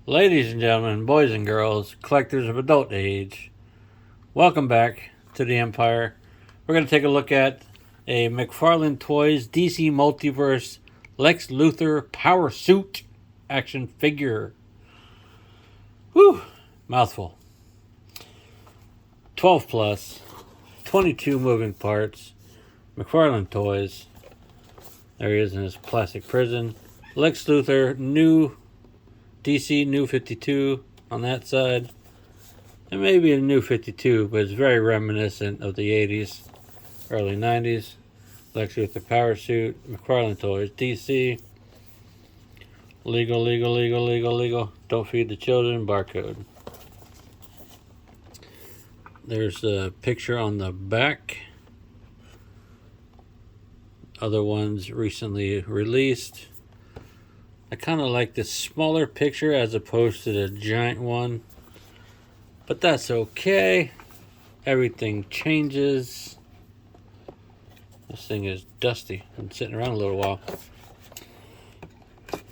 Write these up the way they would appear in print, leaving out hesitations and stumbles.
Ladies and gentlemen, boys and girls, collectors of adult age, welcome back to the Empire. We're going to take a look at a McFarlane Toys DC Multiverse Lex Luthor Power Suit action figure. Whew, mouthful. 12 plus, 22 moving parts, McFarlane Toys. There he is in his plastic prison. Lex Luthor, new DC New 52 on that side. And maybe a New 52, but it's very reminiscent of the 80s, early 90s. Lex Luthor Power Suit, McFarlane Toys, DC. Legal, legal, legal, legal, legal. Don't feed the children, barcode. There's a picture on the back. Other ones recently released. I kind of like this smaller picture as opposed to the giant one, but that's okay. Everything changes. This thing is dusty. Been sitting around a little while.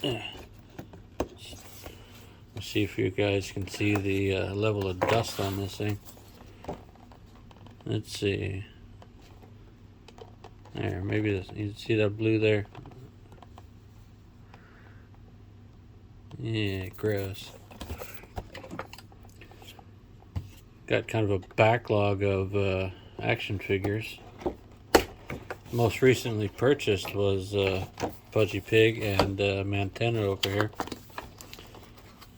Let's see if you guys can see the level of dust on this thing. Let's see. There, maybe this, you see that blue there? Yeah, gross. Got kind of a backlog of action figures. Most recently purchased was Pudgy Pig and Montana over here.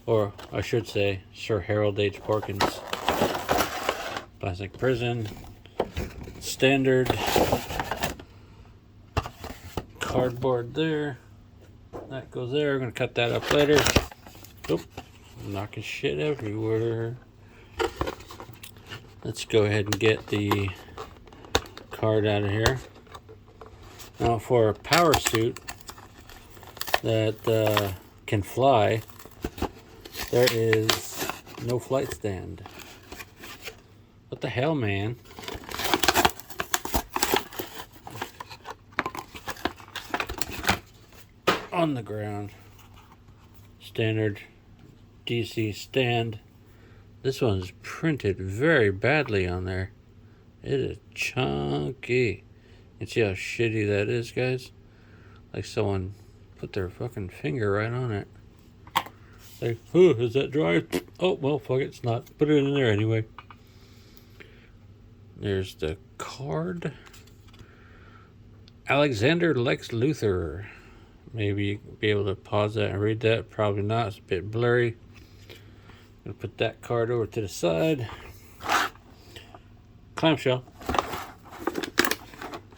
Or I should say Sir Harold H. Porkins. Plastic prison. Standard. Cardboard there. That goes there. I'm going to cut that up later. Oop. I'm knocking shit everywhere. Let's go ahead and get the card out of here. Now for a power suit that can fly, there is no flight stand. What the hell, man? On the ground. Standard DC stand. This one's printed very badly on there. It is chunky. You can see how shitty that is, guys. Like someone put their fucking finger right on it. Like, oh, is that dry? Oh, well, fuck it, it's not. Put it in there anyway. There's the card. Alexander Lex Luthor. Maybe you can be able to pause that and read that. Probably not. It's a bit blurry. I'm going to put that card over to the side. Clamshell.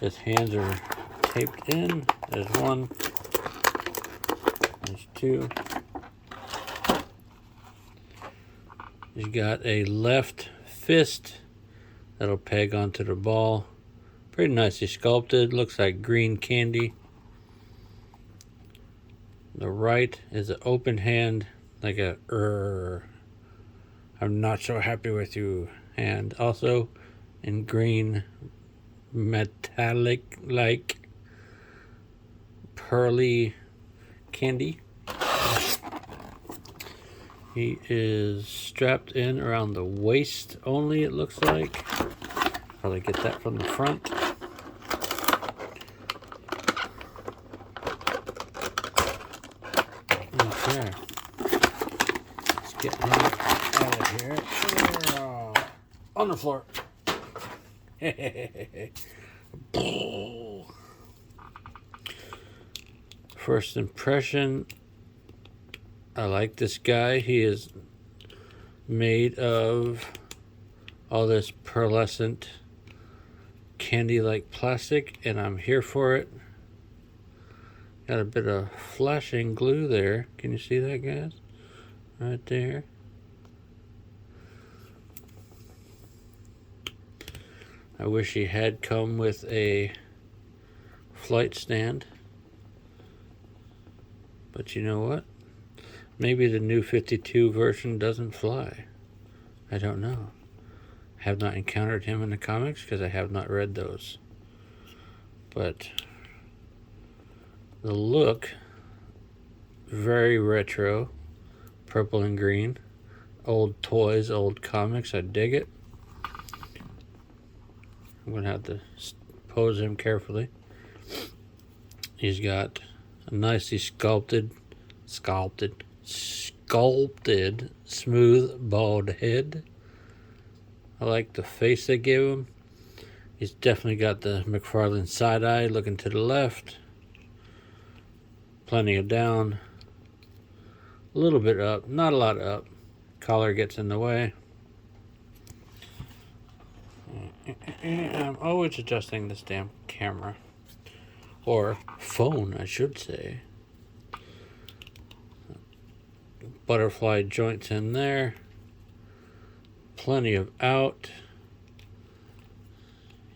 His hands are taped in. There's one. There's two. He's got a left fist that'll peg onto the ball. Pretty nicely sculpted. Looks like green candy. The right is an open hand, like a I'm not so happy with you hand. Also in green, metallic like pearly candy. He is strapped in around the waist only, it looks like. Probably get that from the front. Okay. Let's get him out of here. On the floor. First impression, I like this guy. He is made of all this pearlescent candy-like plastic, and I'm here for it. Got a bit of flashing glue there. Can you see that, guys? Right there. I wish he had come with a flight stand. But you know what? Maybe the new 52 version doesn't fly. I don't know. Have not encountered him in the comics because I have not read those. But the look, very retro, purple and green. Old toys, old comics. I dig it. I'm going to have to pose him carefully. He's got a nicely sculpted, smooth, bald head. I like the face they gave him. He's definitely got the McFarlane side eye looking to the left. Plenty of down. A little bit up, not a lot up. Collar gets in the way. I'm always adjusting this damn camera. Or phone, I should say. Butterfly joints in there. Plenty of out.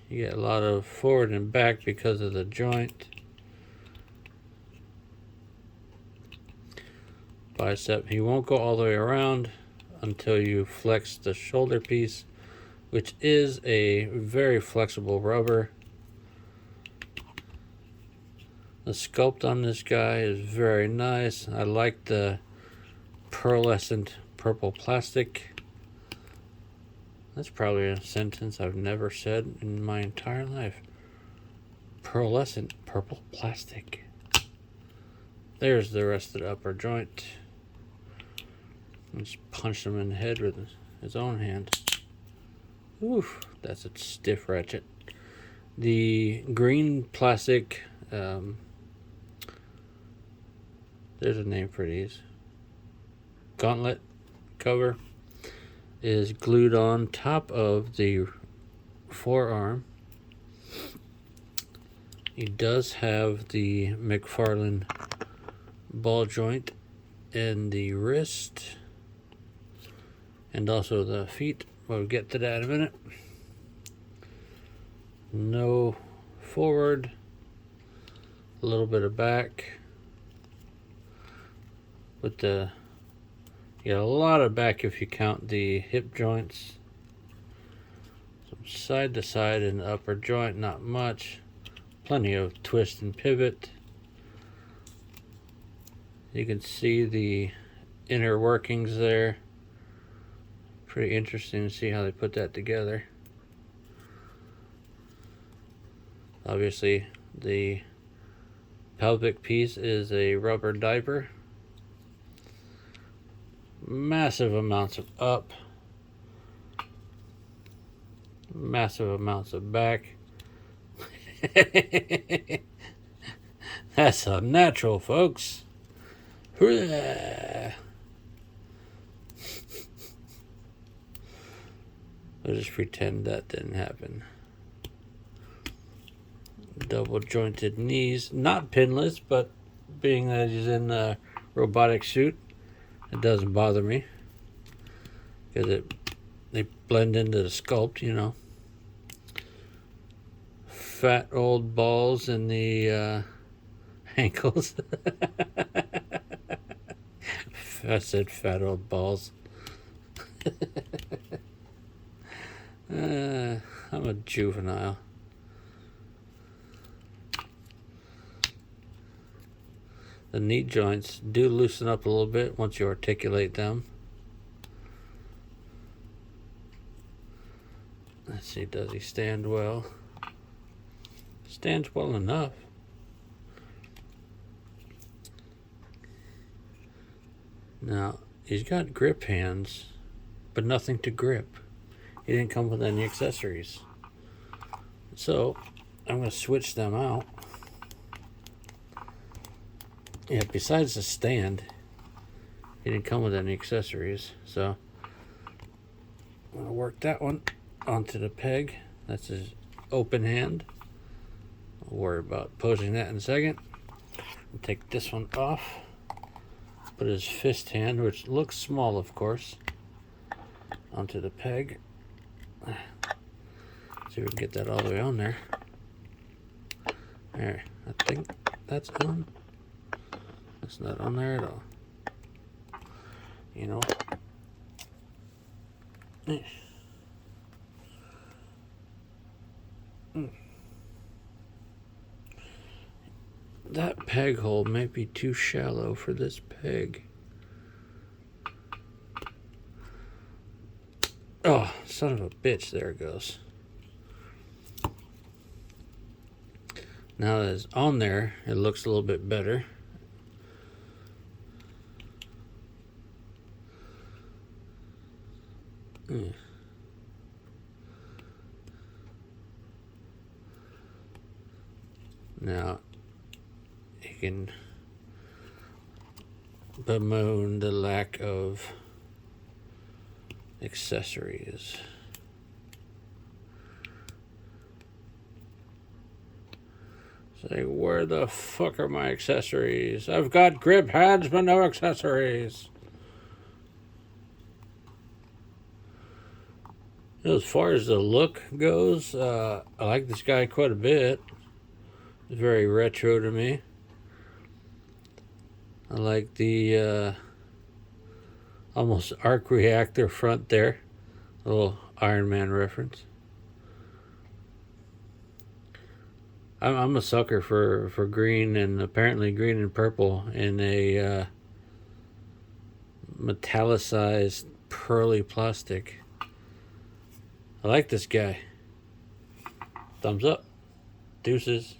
You get a lot of forward and back because of the joint. Bicep. He won't go all the way around until you flex the shoulder piece, which is a very flexible rubber. The sculpt on this guy is very nice. I like the pearlescent purple plastic. That's probably a sentence I've never said in my entire life. Pearlescent purple plastic. There's the rest of the upper joint. Just punched him in the head with his own hand. Oof, that's a stiff ratchet. The green plastic, there's a name for these. Gauntlet cover is glued on top of the forearm. He does have the McFarlane ball joint in the wrist and also the feet. We'll get to that in a minute. No forward, a little bit of back. With the, you get a lot of back if you count the hip joints. Some side to side in the upper joint, not much. Plenty of twist and pivot. You can see the inner workings there. Pretty interesting to see how they put that together. Obviously, the pelvic piece is a rubber diaper. Massive amounts of up. Massive amounts of back. That's unnatural, folks. I'll just pretend that didn't happen. Double jointed knees, not pinless, but being that he's in a robotic suit, it doesn't bother me because they blend into the sculpt, you know. Fat old balls in the ankles. I said fat old balls. I'm a juvenile. The knee joints do loosen up a little bit once you articulate them. Let's see, does he stand well? Stands well enough. Now, he's got grip hands, but nothing to grip. He didn't come with any accessories. So, I'm going to switch them out. Yeah, besides the stand, he didn't come with any accessories. So, I'm going to work that one onto the peg. That's his open hand. I'll worry about posing that in a second. I'll take this one off. Put his fist hand, which looks small, of course, onto the peg. See if we can get that all the way on there. There, I think that's on. That's not on there at all. You know. That peg hole may be too shallow for this peg. Oh, son of a bitch, there it goes. Now that it's on there, it looks a little bit better. Now, you can bemoan the lack of accessories. Say, where the fuck are my accessories? I've got grip pads but no accessories. As far as the look goes, I like this guy quite a bit. It's very retro to me. I like the almost arc reactor front there. A little Iron Man reference. I'm a sucker for green, and apparently green and purple in a metallicized pearly plastic. I like this guy. Thumbs up. Deuces.